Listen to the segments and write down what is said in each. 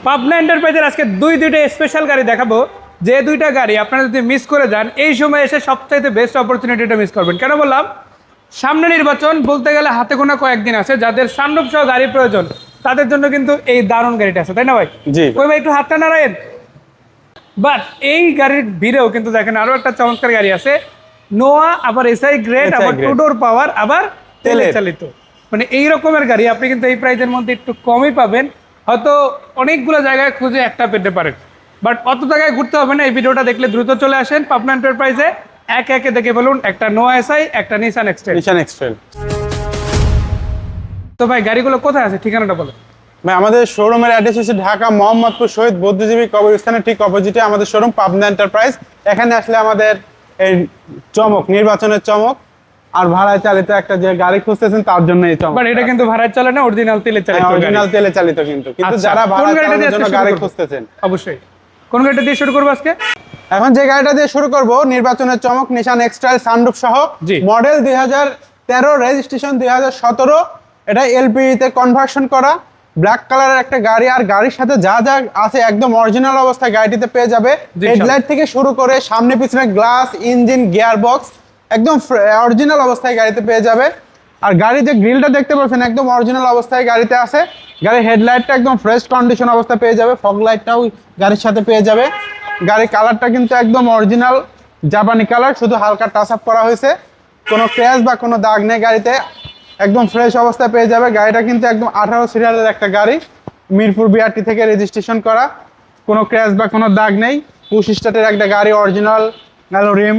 পাবনা এন্টারপ্রাইজের আজকে দুইটা স্পেশাল গাড়ি দেখাবো, যে দুইটা গাড়ি আপনারা যদি মিস করে যান এই সময় এসে সবচাইতে বেস্ট অপরচুনিটিটা মিস করবেন। কেন বললাম? সামনে নির্বাচন, বলতে গেলে হাতে গোনা কয়েকদিন আছে, যাদের সানরুফ সহ গাড়ি প্রয়োজন তাদের জন্য কিন্তু এই দারুণ গাড়িটা আছে, তাই না ভাই? জি ওই ভাই একটু হাতটা নাড়ায়েন। বাট এই গাড়ির ভিড়েও কিন্তু দেখেন আরো একটা চমৎকার গাড়ি আছে, নোয়া, আবার এসআই গ্রেড, আবার টু ডোর পাওয়ার, আবার তেলে চালিত। মানে এই রকমের গাড়ি আপনি কিন্তু এই প্রাইজের মধ্যে একটু কমই পাবেন। হয়তো অনেকগুলো জায়গায় খুঁজে একটা পেতে পারেন, বাট অত জায়গায় ঘুরতে হবে না। এই ভিডিওটা দেখলে দ্রুত চলে আসেন পাবনা এন্টারপ্রাইজে, একে একে দেখে বলুন, একটা নোয়া এসআই, একটা নিসান এক্সট্রেল। তো ভাই গাড়িগুলো কোথায় আছে, ঠিকানাটা বলো ভাই। আমাদের শোরুমের অ্যাড্রেস হচ্ছে ঢাকা মোহাম্মদপুর শহীদ বুদ্ধিজীবী কবরস্থানের ঠিক অপোজিটে আমাদের শোরুম পাবনা এন্টারপ্রাইজ। এখানে আসলে আমাদের এই চমক, নির্বাচনের চমক আর ভাড়ায় চালিত একটা যে গাড়ি খুঁজতেছেন তার জন্য এই চমক। বাট এটা কিন্তু ভাড়ায় চলে না, অরিজিনাল তেলে চালিত। অরিজিনাল তেলে চালিত কিন্তু যারা ভাড়া চালানোর জন্য গাড়ি খুঁজতেছেন অবশ্যই। কোন গাড়িটা দিয়ে শুরু করবো আজকে? এখন যে গাড়িটা দিয়ে শুরু করব, নির্বাচনের চমক, নিশান এক্সট্রাইল সানরুফ সহ, মডেল 2013, রেজিস্ট্রেশন 2017। এটা এলপিই তে কনভার্সন করা, ব্ল্যাক কালারের একটা গাড়ি। আর গাড়ির সাথে যা যা আছে একদম অরিজিনাল অবস্থায় গাড়িটিতে পেয়ে যাবে। হেডলাইট থেকে শুরু করে সামনে পিছনে গ্লাস, ইঞ্জিন, গিয়ার বক্স একদম অরিজিনাল অবস্থায় গাড়িতে পেয়ে যাবে। আর গাড়ির যে গ্রিলটা দেখতে পাচ্ছেন একদম অরিজিনাল অবস্থায় গাড়িতে আছে। গাড়ির হেডলাইটটা একদম ফ্রেশ কন্ডিশন অবস্থায় পেয়ে যাবে, ফগ লাইটটাও গাড়ির সাথে পেয়ে যাবে। গাড়ির কালারটা কিন্তু একদম অরিজিনাল জাপানি কালার, শুধু হালকা টাচ আপ করা হয়েছে। কোনো ক্র্যাশ বা কোনো দাগ নেই গাড়িতে, একদম ফ্রেশ অবস্থায় পেয়ে যাবে। গাড়িটা কিন্তু একদম 18 সিরিয়ালের একটা গাড়ি, মিরপুর বিআরটি থেকে রেজিস্ট্রেশন করা, কোনো ক্র্যাশ বা কোনো দাগ নেই। পুশ স্টার্টের একটা গাড়ি, অরিজিনাল রিম,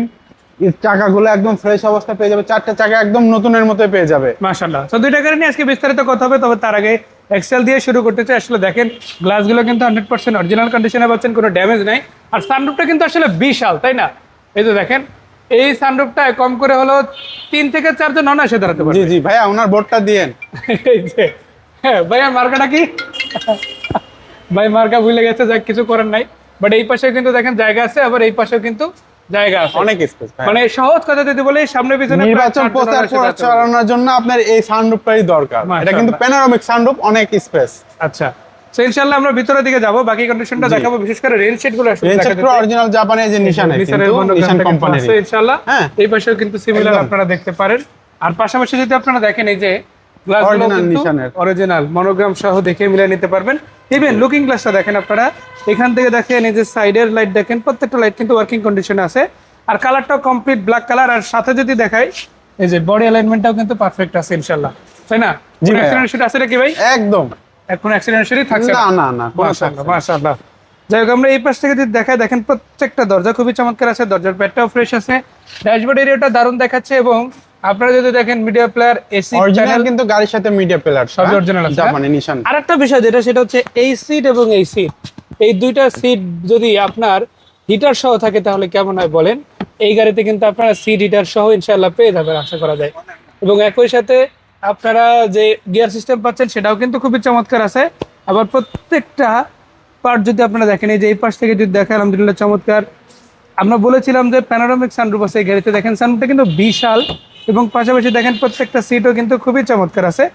চাকাগুলো একদম ফ্রেশ অবস্থায় পেয়ে যাবে। চারটা চাকা একদম নতুনের মতো পেয়ে যাবে। মাশাআল্লাহ। তো দুইটা গাড়ি নিয়ে আজকে বিস্তারিত কথা হবে, তবে তার আগে এক্সেল দিয়ে শুরু করতে চাই। আসলে দেখেন গ্লাসগুলো কিন্তু 100% অরিজিনাল কন্ডিশনে পাচ্ছেন, কোনো ড্যামেজ নাই। আর সানরুফটা কিন্তু আসলে বিশাল, তাই না? এই তো দেখেন, এই সানরুফটা কম করে হলো 3 থেকে 4 জন অনায়াসে দাঁড়াতে পারবে। জি জি ভাইয়া, ওনার বোর্ডটা দিয়েন। এই যে হ্যাঁ ভাইয়া, মার্কাটা কি? ভাই মার্কা ভুলে গেছে, যাক কিছু করার নাই। বাট এই পাশেও কিন্তু দেখেন জায়গা আছে, আবার এই পাশেও কিন্তু জায়গা আছে, অনেক স্পেস। মানে সহজ কথা যদি বলি, সামনে পিছনে নির্বাচন প্রচার চালানোর জন্য আপনার এই সানরুফটাই দরকার। এটা কিন্তু প্যানোরামিক সানরুফ, অনেক স্পেস। আচ্ছা, সো ইনশাআল্লাহ আমরা ভিতরের দিকে যাব, বাকি কন্ডিশনটা দেখাবো, বিশেষ করে রেল শেডগুলো আসলে রেল শেড অরিজিনাল জাপানি যে নিশান কোম্পানির আছে ইনশাআল্লাহ। এই পাশেও কিন্তু সিমিলার আপনারা দেখতে পারেন। আর পাশাপাশি যদি আপনারা দেখেন, এই যে গ্লাসগুলো কিন্তু অরিজিনাল মনোগ্রাম সহ দেখে মিলিয়ে নিতে পারবেন। ইভেন লুকিং গ্লাসটা দেখেন আপনারা, এখান থেকে দেখেন, এই যে সাইডের লাইট দেখেন, প্রত্যেকটা লাইট কিন্তু ওয়ার্কিং কন্ডিশনে আছে। আর কালারটাও কমপ্লিট ব্ল্যাক কালার। আর সাথে যদি দেখাই, এই যে বডি অ্যালাইনমেন্টটাও কিন্তু পারফেক্ট আছে ইনশাআল্লাহ, তাই না? কোনো অ্যাক্সিডেন্ট শুট আছে নাকি ভাই? একদম, এখন অ্যাক্সিডেন্ট শুটই থাকছে না? না না, মাশাআল্লাহ মাশাআল্লাহ। যাই হোক, আমরা এই পাশ থেকে যদি দেখাই, দেখেন প্রত্যেকটা দরজা খুবই চমৎকার আছে, দরজার প্যাডটাও ফ্রেশ আছে, ড্যাশবোর্ড এরিয়াটা দারুণ দেখাচ্ছে। এবং আপনারা যদি দেখেন মিডিয়া প্লেয়ার, এসি অরিজিনাল কিন্তু গাড়ির সাথে মিডিয়া প্লেয়ার সব অরিজিনাল আছে জাপানি নিশান। আরেকটা বিষয় যেটা, সেটা হচ্ছে এই সিট এবং এই সিট, এই দুইটা সিট যদি আপনার হিটার সহ থাকে তাহলে কেমন হয় বলেন? এই গাড়িতে কিন্তু আপনারা সিট হিটার সহ ইনশাআল্লাহ পেয়ে যাবেন, আশা করা যায়। এবং একই সাথে আপনারা যে গিয়ার সিস্টেম পাচ্ছেন সেটাও কিন্তু খুবই চমৎকার আছে। আবার প্রত্যেকটা পার্ট যদি আপনারা দেখেন, এই যে এই পাশ থেকে যদি দেখেন, আলহামদুলিল্লাহ চমৎকার। আমরা বলেছিলাম যে প্যানোরামিক সানরুফ আছে এই গাড়িতে, দেখেন সানরুফটা কিন্তু বিশাল। এবং পাশাপাশি দেখেন প্রত্যেকটা সিটও কিন্তু খুবই চমৎকার আছে।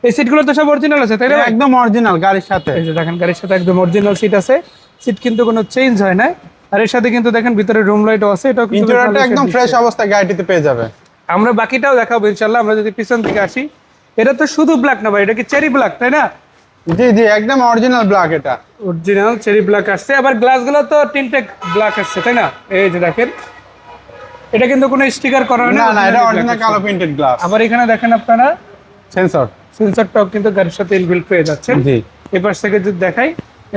এই সিটগুলো তো সব অরিজিনাল আছে, তাই না? একদম অরিজিনাল গাড়ির সাথে। এই যে দেখেন গাড়ির সাথে একদম অরিজিনাল সিট আছে, সিট কিন্তু কোনো চেঞ্জ হয় না। আর এর সাথে কিন্তু দেখেন ভিতরে রুম লাইটও আছে, এটাও কিন্তু ইন্টেরিয়রটা একদম ফ্রেশ অবস্থায় গাড়িটিতে পেয়ে যাবে। আমরা বাকিটাও দেখাবো ইনশাআল্লাহ। আমরা যদি পিছন থেকে আসি, এটা তো শুধু ব্ল্যাক না ভাই, এটা কি চেরি ব্ল্যাক, তাই না? জি জি, একদম অরিজিনাল ব্ল্যাক। এটা অরিজিনাল চেরি ব্ল্যাক আসছে। আবার গ্লাসগুলো তো টিনটেক ব্ল্যাক আসছে, তাই না? এই যে দেখেন, এটা কিন্তু কোনো স্টিকার করা হয় না, না এটা অরিজিনাল কালো প্রিন্টেড গ্লাস। আবার এখানে দেখেন আপনারা সেন্সরটাও কিন্তু গাড়ির সাথে ইনবিল্ট পেয়ে যাচ্ছেন। জি, এই পাশ থেকে যদি দেখাই,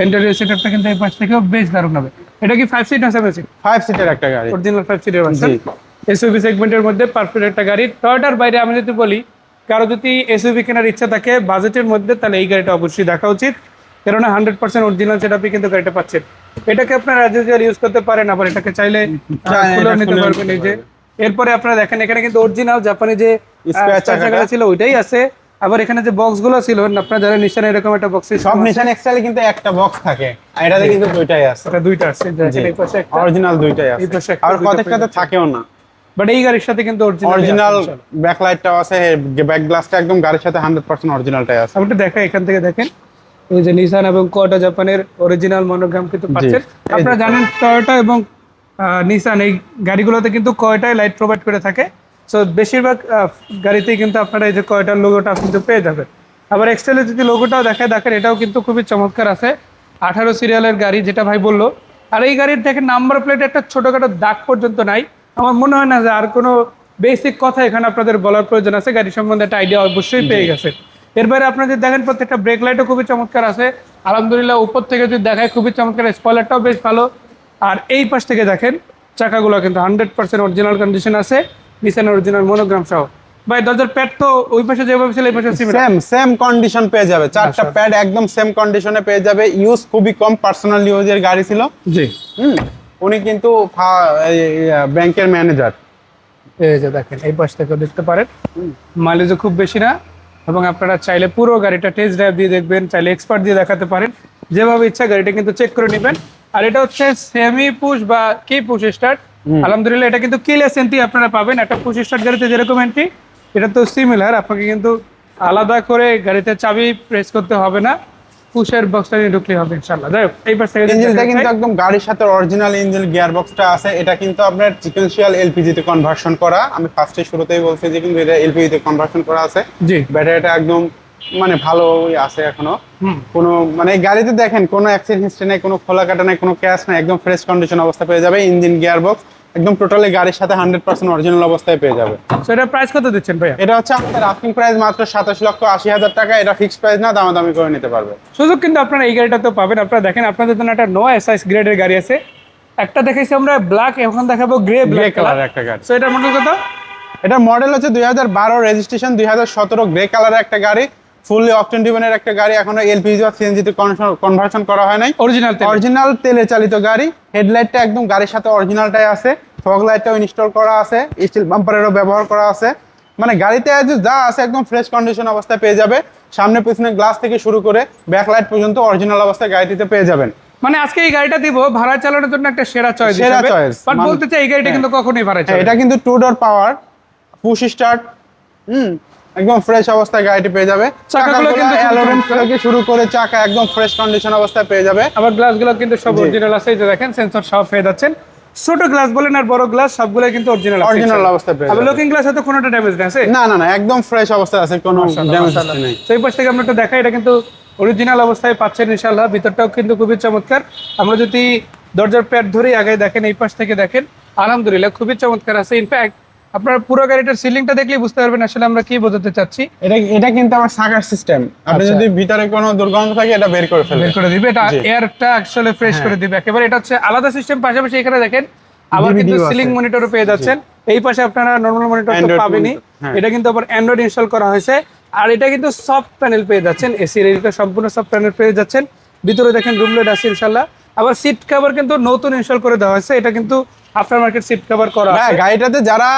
ইন্টেরিয়র সেটআপটা কিন্তু এই পাশ থেকেও বেশ দারুণ হবে। এটা কি 5 সিট না 7 সিট? 5 সিটের একটা গাড়ি, অরিজিনাল 5 সিটের ভার্সন। এসইউভি সেগমেন্টের মধ্যে পারফেক্ট একটা গাড়ি। টয়োটার বাইরে আমি যদি বলি, কারো যদি এসইউভি কেনার ইচ্ছা থাকে বাজেটের মধ্যে, তাহলে এই গাড়িটা অবশ্যই দেখা উচিত। কেননা 100% অরিজিনাল সেটআপই কিন্তু গাড়িটা পাচ্ছেন। এটাকে আপনারা অ্যাজ ইউজুয়াল ইউজ করতে পারেন, আবার এটাকে চাইলে খুলে নিতে পারবেন। এই যে এরপরে আপনারা দেখেন, এখানে কিন্তু অরিজিনাল জাপানি যে স্পেয়ার চাকাটা ছিল ওইটাই আছে। আবার এখানে যে বক্সগুলো ছিল, আপনারা যারা নিশান এরকম একটা বক্স, সব নিশান এক্সটাইলে কিন্তু একটা বক্স থাকে, আর এটাতে কিন্তু দুইটাই আছে। এটা দুইটা আছে, এই পাশে একটা অরিজিনাল, দুইটাই আছে। আর প্রত্যেকটাতে থাকেও না, বাট এই গাড়ির সাথে কিন্তু অরিজিনাল ব্যাকলাইটটাও আছে, ব্যাক গ্লাসটা একদম গাড়ির সাথে 100% অরিজিনালটাই আছে। আমি একটু দেখাই, এখান থেকে দেখেন এই যে নিসান এবং কোয়োটা জাপানের অরিজিনাল মনোগ্রাম কিন্তু পাচ্ছেন। আপনারা জানেন টয়োটা এবং নিসান এই গাড়িগুলোতে কিন্তু কোয়োটাই লাইট প্রোভাইড করে থাকে। সো বেশিরভাগ গাড়িতেই কিন্তু আপনারা এই যে কোয়োটার লোগোটা কিন্তু পেয়ে যাবেন। আবার এক্সটেলে যদি লোগোটাও দেখায়, দেখেন এটাও কিন্তু খুবই চমৎকার আছে, 18 সিরিয়ালের গাড়ি যেটা ভাই বললো। আর এই গাড়ির দেখেন নাম্বার প্লেটে একটা ছোটোখাটো দাগ পর্যন্ত নাই। আমার মনে হয় না যে আর কোনো বেসিক কথা এখানে আপনাদের বলার প্রয়োজন আছে, গাড়ি সম্বন্ধে একটা আইডিয়া অবশ্যই পেয়ে গেছে। এর বাইরে আপনারা যদি দেখেন প্রত্যেকটা ব্রেক লাইটও খুবই চমৎকার আছে আলহামদুলিল্লাহ। উপর থেকে যদি দেখায় খুবই চমৎকার, স্পয়লারটাও বেশ ভালো। আর এই পাশ থেকে দেখেন চাকাগুলো কিন্তু 100% অরিজিনাল কন্ডিশন আছে, নিসান অরিজিনাল মনোগ্রাম সহ। ভাই দরজার প্যাড তো ওই পাশে যেভাবে ছিল এই পাশে সেম কন্ডিশন পেয়ে যাবে, চারটা প্যাড একদম সেম কন্ডিশনে পেয়ে যাবে। ইউজ খুবই কম, পার্সোনাল ইউজের গাড়ি ছিল। জি উনি কিন্তু ব্যাংকের ম্যানেজার। এই যে দেখেন এই পাশ থেকে দেখতে পারেন, মাইলেজও খুব বেশি না। এবং আপনারা চাইলে পুরো গাড়িটা টেস্ট ড্রাইভ দিয়ে দেখবেন, চাইলে এক্সপার্ট দিয়ে দেখাতে পারেন, যেভাবে ইচ্ছা গাড়িটা কিন্তু চেক করে নেবেন। আর এটা হচ্ছে সেমি পুশ বা কি পুশ স্টার্ট, আলহামদুলিল্লাহ এটা কিন্তু কিলেস এন্ট্রি আপনারা পাবেন। একটা পুশ স্টার্ট গাড়িতে যেরকম এন্ট্রি, এটা তো সিমিলার, আপনাকে কিন্তু আলাদা করে গাড়িতে চাবি প্রেস করতে হবে না, পুশের বক্সটা নিয়ে ঢুকলে হবে ইনশাআল্লাহ। যাই হোক এই পাশ থেকে ইঞ্জিনটা কিন্তু একদম গাড়ির সাথে অরিজিনাল ইঞ্জিন গিয়ার বক্সটা আছে। এটা কিন্তু আপনার সিকোয়েন্সিয়াল এলপিজি তে কনভার্সন করা। আমি ফার্স্টে শুরুতেই বলছি যে কিন্তু এটা এলপিজি তে কনভার্সন করা আছে। জি ব্যাটারিটা একদম মানে ভালোই আছে এখনো। কোনো মানে এই গাড়িতে দেখেন কোনো অ্যাক্সিডেন্ট হিস্ট্রি নাই, কোনো খোলা কাটা নাই, কোনো ক্র্যাশ নাই, একদম ফ্রেশ কন্ডিশন অবস্থা পেয়ে যাবে। ইঞ্জিন গিয়ার বক্স একদম টোটালি গাড়ির সাথে 100% অরিজিনাল অবস্থায় পেয়ে যাবে। সো এটা প্রাইস কত দিচ্ছেন ভাইয়া? এটা হচ্ছে আমাদের আস্কিং প্রাইস মাত্র 27,80,000 টাকা। এটা ফিক্সড প্রাইস না, দামাদামি করে নিতে পারবে। সুযোগ কিন্তু আপনারা এই গাড়িটাতেও পাবেন। আপনারা দেখেন আপনাদের জন্য একটা নো এসআইস গ্রেডের গাড়ি আছে, একটা দেখাইছি আমরা ব্ল্যাক, এখন দেখাবো গ্রে ব্ল্যাক কালার একটা গাড়ি। সো এটার মডেল কত? এটা মডেল হচ্ছে 2012, রেজিস্ট্রেশন 2017, গ্রে কালারের একটা গাড়ি, ফুললি অকটেন ড্রিভেনের একটা গাড়ি। এখনো এলপিজি বা সিএনজি তে কনভার্সন করা হয় নাই, অরিজিনাল তেলে চালিত গাড়ি। হেডলাইটটা একদম গাড়ির সাথে অরিজিনালটাই আছে, ফগ লাইটটাও ইনস্টল করা আছে, স্টিল বাম্পারেরও ব্যবহার করা আছে। মানে গাড়িতে যা আছে একদম ফ্রেশ কন্ডিশন অবস্থায় পেয়ে যাবে। সামনে পিছনে গ্লাস থেকে শুরু করে ব্যাক লাইট পর্যন্ত অরিজিনাল অবস্থায় গাড়িটিতে পেয়ে যাবেন। মানে আজকে এই গাড়িটা দিব ভাড়া চালানোর জন্য একটা সেরা চয়েস সেরা হিসেবে। চয়েস বাট বলতে চাই এই গাড়িটা কিন্তু কখনোই ভাড়া চালাবে। এটা কিন্তু 2 ডোর পাওয়ার, পুশ স্টার্ট, একদম ফ্রেশ অবস্থায় গাড়িটি পেয়ে যাবে। চাকাগুলো কিন্তু অ্যালোরেন্স থেকে শুরু করে চাকা একদম ফ্রেশ কন্ডিশন অবস্থায় পেয়ে যাবে। আবার গ্লাসগুলো কিন্তু সব অরিজিনাল আছে, এই যে দেখেন সেন্সর সব পেয়ে যাচ্ছেন। ছোট গ্লাস বলেন আর বড় গ্লাস সবগুলো কিন্তু অরিজিনাল আছে, অরিজিনাল অবস্থায় পেয়ে যাবে। আবার লুকিং গ্লাস হয়তো কোনোটা ড্যামেজ নেই আছে? না একদম ফ্রেশ অবস্থায় আছে, কোনো ড্যামেজ নেই। সেই পাশ থেকে আমরা একটু দেখাই, এটা কিন্তু অরিজিনাল অবস্থায় পাচ্ছেন ইনশাআল্লাহ। ভিতরটাও কিন্তু খুবই চমৎকার। আমরা যদি দরজার প্যাড ধরেই আগে দেখেন, এই পাশ থেকে দেখেন আলহামদুলিল্লাহ খুবই চমৎকার আছে। ইনফ্যাক্ট আপনার পুরো গাড়িটার সিলিংটা দেখলেই বুঝতে পারবেন আসলে আমরা কি বোঝাতে চাচ্ছি। এটা কিন্তু আমার সাকার সিস্টেম, আপনি যদি ভিতরে কোনো দুর্গন্ধ থাকে এটা বের করে ফেলবে, বের করে দিবে। এটা এয়ারটা আসলে ফ্রেশ করে দিবে একেবারে। এটা হচ্ছে আলাদা সিস্টেম, পাশাপাশি এখানে দেখেন আবার কিন্তু সিলিং মনিটরও পেয়ে যাচ্ছেন। এই পাশে আপনারা নরমাল মনিটর তো পাবেনই, এটা কিন্তু আবার অ্যান্ড্রয়েড ইনস্টল করা হয়েছে। আর এটা কিন্তু সফট প্যানেল পেয়ে যাচ্ছেন, এসি রেডিটা সম্পূর্ণ সফট প্যানেল পেয়ে যাচ্ছেন। ভিতরে দেখেন রুম লাইট আছে ইনশাআল্লাহ। আবার সিট কভার কিন্তু নতুন ইনস্টল করে দেওয়া হয়েছে, এটা কিন্তু আফটার মার্কেট সিট কভার করা আছে। গাড়িটাতে যারা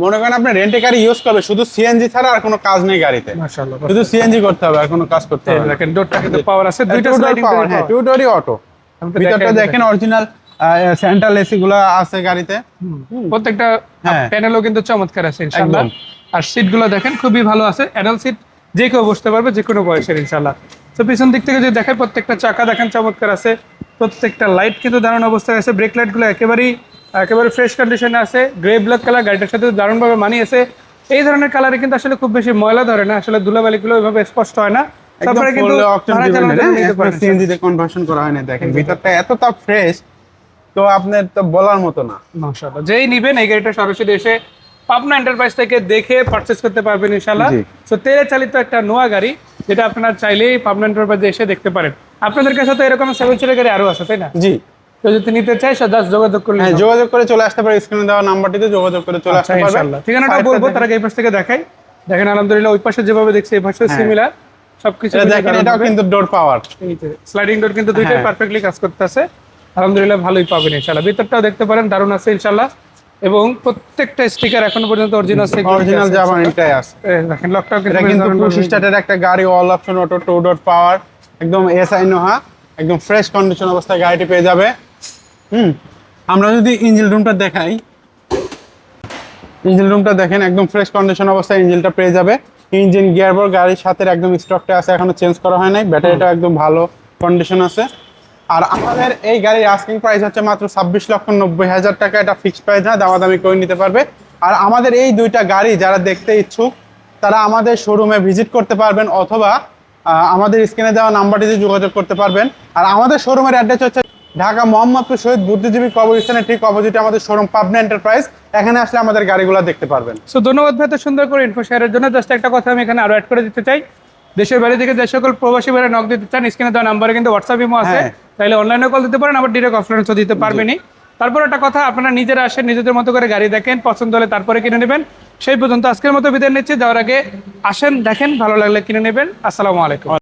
মনে করেন আপনি রেন্টে গাড়ি ইউজ করবে, শুধু সিএনজি ছাড়া আর কোনো কাজ নেই গাড়িতে, মাশাআল্লাহ শুধু সিএনজি করতে হবে, আর কোনো কাজ করতে হবে না। দেখেন ডোরটা কিন্তু পাওয়ার আছে, দুইটা স্লাইডিং পাওয়ার, হ্যাঁ টু ডোরই অটো। ভিতরটা দেখেন অরিজিনাল সেন্ট্রাল এসি গুলো আছে গাড়িতে, প্রত্যেকটা প্যানেলও কিন্তু চমৎকার আছে ইনশাআল্লাহ। আর সিটগুলো দেখেন খুবই ভালো আছে, অ্যাডাল্ট সিট, যে কেউ বসতে পারবে যে কোনো বয়সের ইনশাআল্লাহ। তো পিছন দিক থেকে যদি দেখেন প্রত্যেকটা চাকা দেখেন চমৎকার আছে, প্রত্যেকটা লাইট কিন্তু দারুণ অবস্থায় আছে। ব্রেক লাইটগুলো একেবারে ফ্রেশ কন্ডিশনে আছে। গ্রে ব্ল্যাক কালার গাড়িটার সাথে দারুণভাবে মানিয়েছে। এই ধরনের কালারে কিন্তু আসলে খুব বেশি ময়লা ধরে না, আসলে ধুলাবালিগুলো ওইভাবে স্পষ্ট হয় না। তারপরে কিন্তু সিএনজি তে কনভার্সন করা হয় না। দেখেন ভিতরটা এতটা ফ্রেশ, তো আপনার তো বলার মতো না। মাশাআল্লাহ, যেই নিবেন এই গাড়িটা সরাসরি এসে পাবনা এন্টারপ্রাইজ থেকে দেখে পারচেজ করতে পারবেন ইনশাআল্লাহ। সো তেলে চালিত একটা নোয়া গাড়ি, যেটা আপনারা চাইলেই পাবনা এন্টারপ্রাইজে এসে দেখতে পারেন। আপনাদের কাছে তো এরকম 7 সিটের গাড়ি আরো আছে, তাই না? জি, তো যদি নিতে চাই জাস্ট যোগাযোগ করলে, হ্যাঁ যোগাযোগ করে চলে আসতে পারে, স্ক্রিনে দেওয়া নাম্বারটিতে যোগাযোগ করে চলে আসতে পারবে ইনশাআল্লাহ। ঠিকানাটা বলবো, তার আগে এই পাশ থেকে দেখাই। দেখেন আলহামদুলিল্লাহ ওই পাশে যেভাবে দেখছি এই পাশে সিমিলার সবকিছু দেখেন। এটাও কিন্তু ডোর পাওয়ার, এই যে স্লাইডিং ডোর কিন্তু দুইটাই পারফেক্টলি কাজ করতেছে আলহামদুলিল্লাহ, ভালোই পাবেন ইনশাআল্লাহ। ভিতরটাও দেখতে পারেন দারুণ আছে ইনশাআল্লাহ। এবং প্রত্যেকটা স্টিকার এখনো পর্যন্ত অরিজিনাল জাপানিটাই আছে। দেখেন লকটাও কিন্তু পুশ স্টার্টের একটা গাড়ি, অল অপশন অটো, 2 ডোর পাওয়ার, একদম এসআই নোহা, একদম ফ্রেশ কন্ডিশন অবস্থায় গাড়িটি পেয়ে যাবে। আমরা যদি ইঞ্জিন রুমটা দেখাই, ইঞ্জিন রুমটা দেখেন একদম ফ্রেশ কন্ডিশন অবস্থায় ইঞ্জিনটা পেয়ে যাবে। ইঞ্জিন গিয়ারবক্স গাড়ির সাথে একদম স্টকটা আছে, এখনো চেঞ্জ করা হয় নাই। ব্যাটারিটা একদম ভালো কন্ডিশন আছে। আর আমাদের এই গাড়ির আস্কিং প্রাইস হচ্ছে মাত্র 26,90,000 টাকা। এটা ফিক্সড প্রাইস না, দামাদামি করে নিতে পারবে। আর আমাদের এই দুইটা গাড়ি যারা দেখতে ইচ্ছুক তারা আমাদের শোরুমে ভিজিট করতে পারবেন, অথবা আমাদের স্ক্রিনে দেওয়া নাম্বারটিতে যোগাযোগ করতে পারবেন। আর আমাদের শোরুমের অ্যাড্রেস হচ্ছে ঢাকা মোহাম্মদপুর শহীদ বুদ্ধিজীবী কবরস্থানের ঠিক অপোজিটে আমাদের শোরুম পাবনা এন্টারপ্রাইজ। এখানে আসলে আমাদের গাড়িগুলো দেখতে পারবেন। সো ধন্যবাদ ভাই এত সুন্দর করে ইনফো শেয়ারের জন্য। জাস্ট একটা কথা আমি এখানে আরো অ্যাড করে দিতে চাই, দেশের বাইরে থেকে যে সকল প্রবাসী ভাইরা নক দিতে চান, স্ক্রিনে দেওয়া নাম্বারে কিন্তু হোয়াটসঅ্যাপ ইমো আছে, তাহলে অনলাইনে কল দিতে পারেন, আবার ডিরেক্ট অফলাইনে দিতে পারবেনই। তারপর একটা কথা, আপনারা নিজেরা আসেন, নিজেদের মতো করে গাড়ি দেখেন, পছন্দ হলে তারপরে কিনে নেবেন। সেই পর্যন্ত আজকের মতো বিদায় নিচ্ছি। যাওয়ার আগে আসেন, দেখেন, ভালো লাগলে কিনে নেবেন। আসসালামু আলাইকুম।